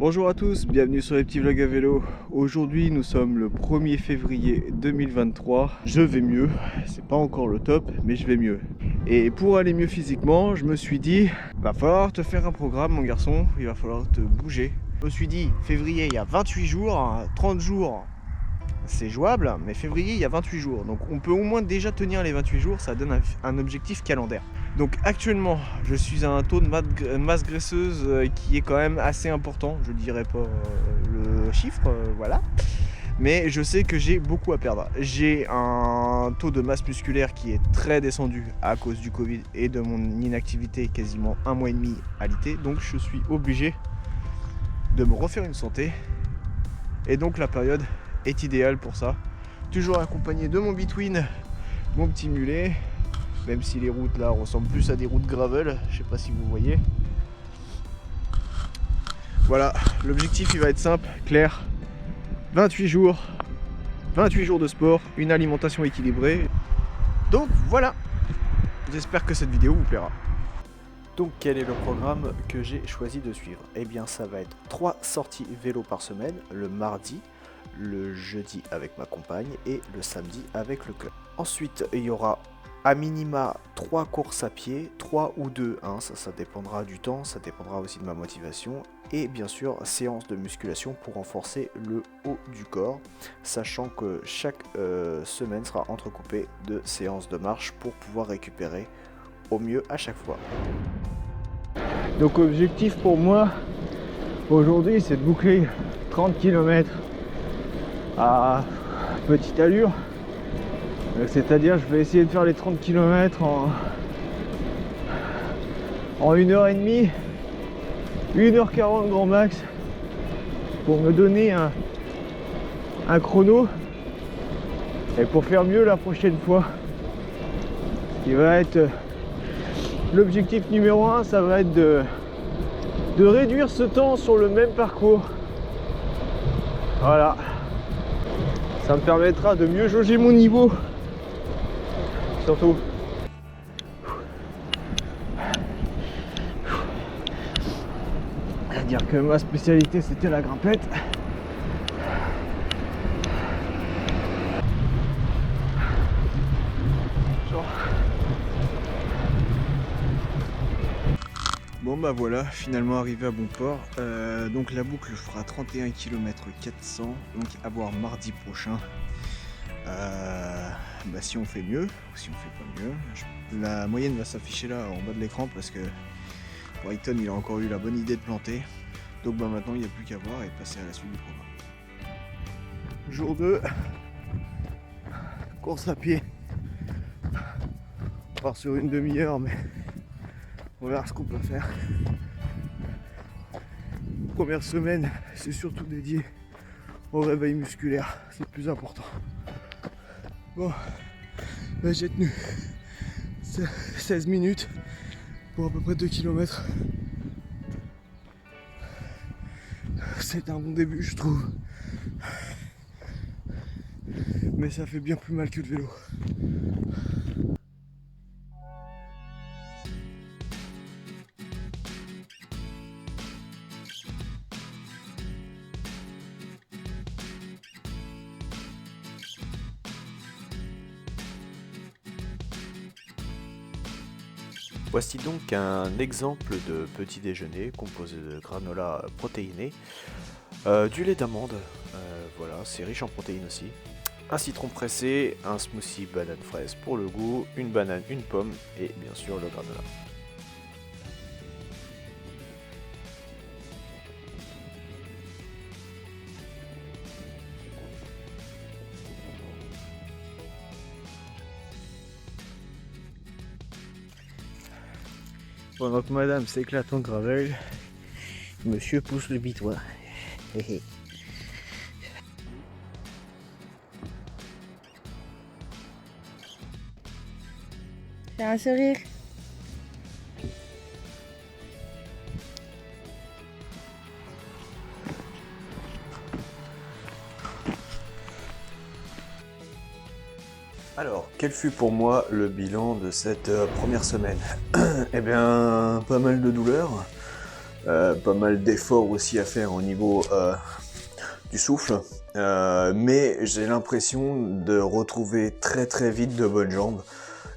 Bonjour à tous, bienvenue sur les petits vlogs à vélo. Aujourd'hui nous sommes le 1er février 2023. Je vais mieux, c'est pas encore le top mais je vais mieux. Et pour aller mieux physiquement, je me suis dit va falloir te faire un programme mon garçon, il va falloir te bouger. Je me suis dit février il y a 28 jours, 30 jours c'est jouable, mais février il y a 28 jours. Donc on peut au moins déjà tenir les 28 jours, ça donne un objectif calendaire. Donc actuellement je suis à un taux de masse graisseuse qui est quand même assez important. Je dirais pas le chiffre, voilà. Mais je sais que j'ai beaucoup à perdre. J'ai un taux de masse musculaire qui est très descendu à cause du Covid et de mon inactivité quasiment 1 mois et demi à l'IT. Donc je suis obligé de me refaire une santé. Et donc la période est idéal pour ça. Toujours accompagné de mon Between, mon petit mulet, même si les routes là ressemblent plus à des routes gravel, je sais pas si vous voyez. Voilà, l'objectif il va être simple, clair. 28 jours de sport, une alimentation équilibrée. Donc voilà, j'espère que cette vidéo vous plaira. Donc quel est le programme que j'ai choisi de suivre? Eh bien ça va être 3 sorties vélo par semaine, le mardi, le jeudi avec ma compagne et le samedi avec le club. Ensuite il y aura à minima 3 courses à pied, 3 ou 2, hein, ça dépendra du temps, ça dépendra aussi de ma motivation. Et bien sûr séance de musculation pour renforcer le haut du corps, sachant que chaque semaine sera entrecoupée de séances de marche pour pouvoir récupérer au mieux à chaque fois. Donc objectif pour moi aujourd'hui c'est de boucler 30 km à petite allure. C'est-à-dire je vais essayer de faire les 30 km en 1h30, 1h40 grand max pour me donner un chrono et pour faire mieux la prochaine fois. Ce qui va être l'objectif numéro 1, ça va être de réduire ce temps sur le même parcours. Voilà. Ça me permettra de mieux jauger mon niveau. Surtout. C'est-à-dire que ma spécialité c'était la grimpette. Bon bah voilà, finalement arrivé à bon port. Donc la boucle fera 31 km 400, donc à voir mardi prochain. Bah si on fait mieux, ou si on fait pas mieux. La moyenne va s'afficher là en bas de l'écran parce que Brighton il a encore eu la bonne idée de planter. Donc bah maintenant il n'y a plus qu'à voir et passer à la suite du programme. Jour 2, course à pied. On part sur une demi-heure mais on verra ce qu'on peut faire. Première semaine, c'est surtout dédié au réveil musculaire, c'est le plus important. Bon, bah j'ai tenu 16 minutes pour à peu près 2 km. C'est un bon début je trouve. Mais ça fait bien plus mal que le vélo. Voici donc un exemple de petit déjeuner composé de granola protéiné, du lait d'amande, voilà, c'est riche en protéines aussi, un citron pressé, un smoothie banane fraise pour le goût, une banane, une pomme et bien sûr le granola. Pendant que madame s'éclate en gravel, monsieur pousse le bitois. Fais un sourire. Alors, quel fut pour moi le bilan de cette première semaine? Eh bien, pas mal de douleurs, pas mal d'efforts aussi à faire au niveau du souffle. Mais j'ai l'impression de retrouver très très vite de bonnes jambes.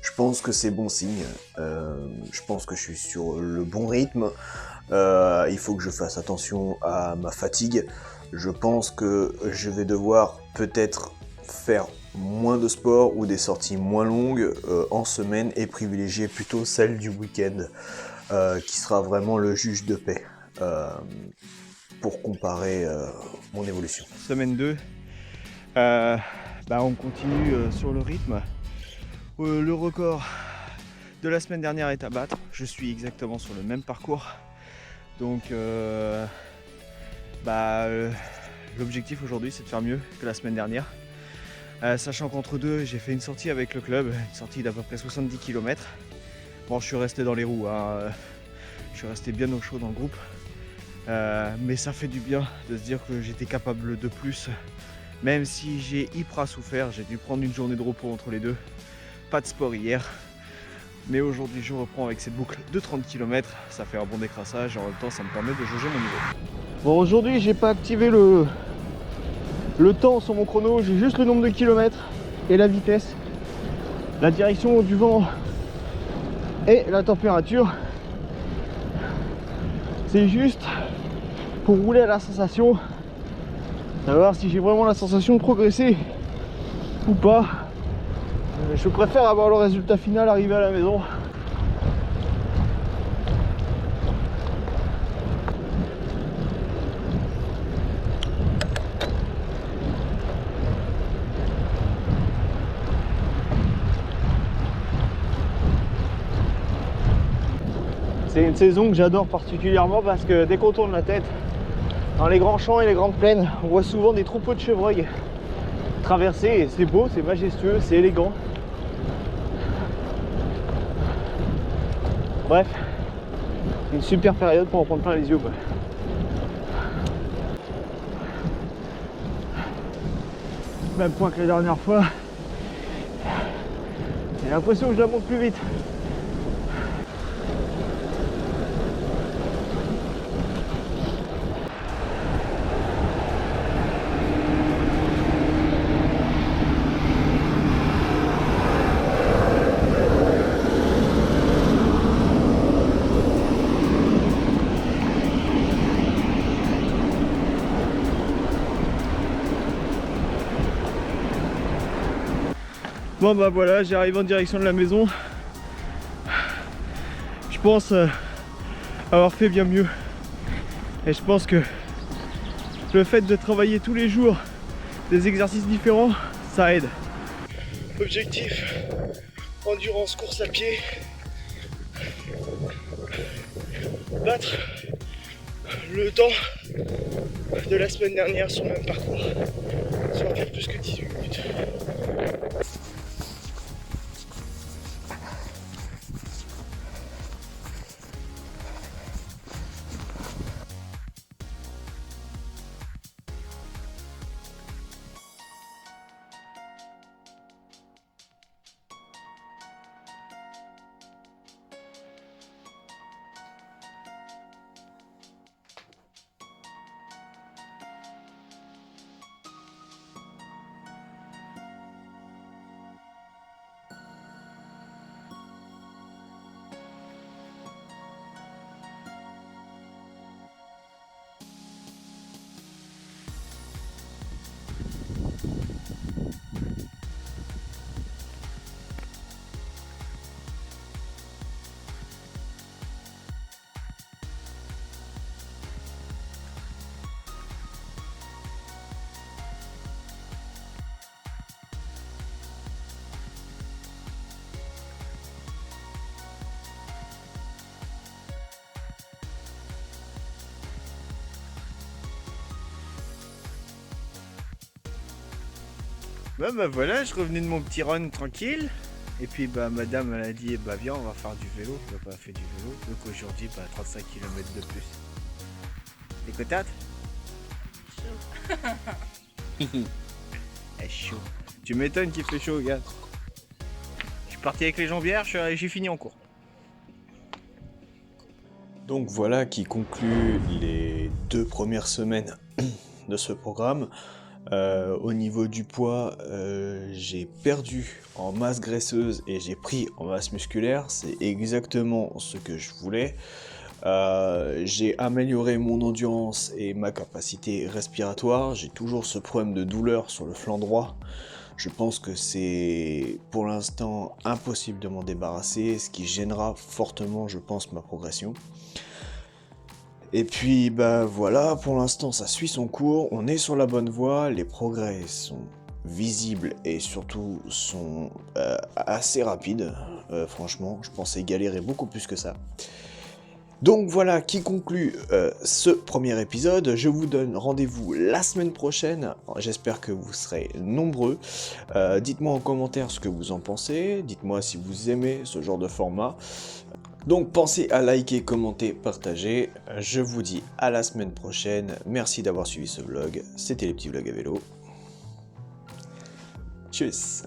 Je pense que c'est bon signe. Je pense que je suis sur le bon rythme. Il faut que je fasse attention à ma fatigue. Je pense que je vais devoir peut-être faire moins de sport ou des sorties moins longues en semaine et privilégier plutôt celle du week-end qui sera vraiment le juge de paix pour comparer mon évolution. Semaine 2, on continue sur le rythme. Le record de la semaine dernière est à battre. Je suis exactement sur le même parcours. Donc l'objectif aujourd'hui c'est de faire mieux que la semaine dernière. Sachant qu'entre deux j'ai fait une sortie avec le club, une sortie d'à peu près 70 km. Bon, je suis resté dans les roues, hein. Je suis resté bien au chaud dans le groupe. Mais ça fait du bien de se dire que j'étais capable de plus. Même si j'ai hyper souffert, j'ai dû prendre une journée de repos entre les deux. Pas de sport hier. Mais aujourd'hui je reprends avec cette boucle de 30 km, ça fait un bon décrassage et en même temps ça me permet de jauger mon niveau. Bon, aujourd'hui j'ai pas activé le temps sur mon chrono, j'ai juste le nombre de kilomètres et la vitesse, la direction du vent et la température. C'est juste pour rouler à la sensation, savoir si j'ai vraiment la sensation de progresser ou pas. Je préfère avoir le résultat final arrivé à la maison. C'est une saison que j'adore particulièrement parce que dès qu'on tourne la tête, dans les grands champs et les grandes plaines, on voit souvent des troupeaux de chevreuils traverser et c'est beau, c'est majestueux, c'est élégant. Bref, une super période pour en prendre plein les yeux, quoi. Même point que la dernière fois. J'ai l'impression que je la monte plus vite. Bon bah voilà, j'arrive en direction de la maison. Je pense avoir fait bien mieux. Et je pense que le fait de travailler tous les jours des exercices différents, ça aide. Objectif, endurance, course à pied. Battre le temps de la semaine dernière sur le même parcours. Soit faire plus que 18 minutes. Bah voilà, je revenais de mon petit run tranquille. Et puis bah madame elle a dit bah viens on va faire du vélo, tu n'as pas fait du vélo. Donc aujourd'hui 35 km de plus. T'es contente? Chaud. Eh, chaud. Tu m'étonnes qu'il fait chaud, regarde. Je suis parti avec les jambières, j'ai fini en cours. Donc voilà qui conclut les 2 premières semaines de ce programme. Au niveau du poids, j'ai perdu en masse graisseuse et j'ai pris en masse musculaire, c'est exactement ce que je voulais. J'ai amélioré mon endurance et ma capacité respiratoire, j'ai toujours ce problème de douleur sur le flanc droit. Je pense que c'est pour l'instant impossible de m'en débarrasser, ce qui gênera fortement, je pense, ma progression. Et puis bah voilà, pour l'instant ça suit son cours, on est sur la bonne voie, les progrès sont visibles et surtout sont assez rapides. Franchement, je pensais galérer beaucoup plus que ça. Donc voilà qui conclut ce premier épisode. Je vous donne rendez-vous la semaine prochaine. J'espère que vous serez nombreux. Dites-moi en commentaire ce que vous en pensez. Dites-moi si vous aimez ce genre de format. Donc pensez à liker, commenter, partager. Je vous dis à la semaine prochaine. Merci d'avoir suivi ce vlog. C'était les petits vlogs à vélo. Tchuss.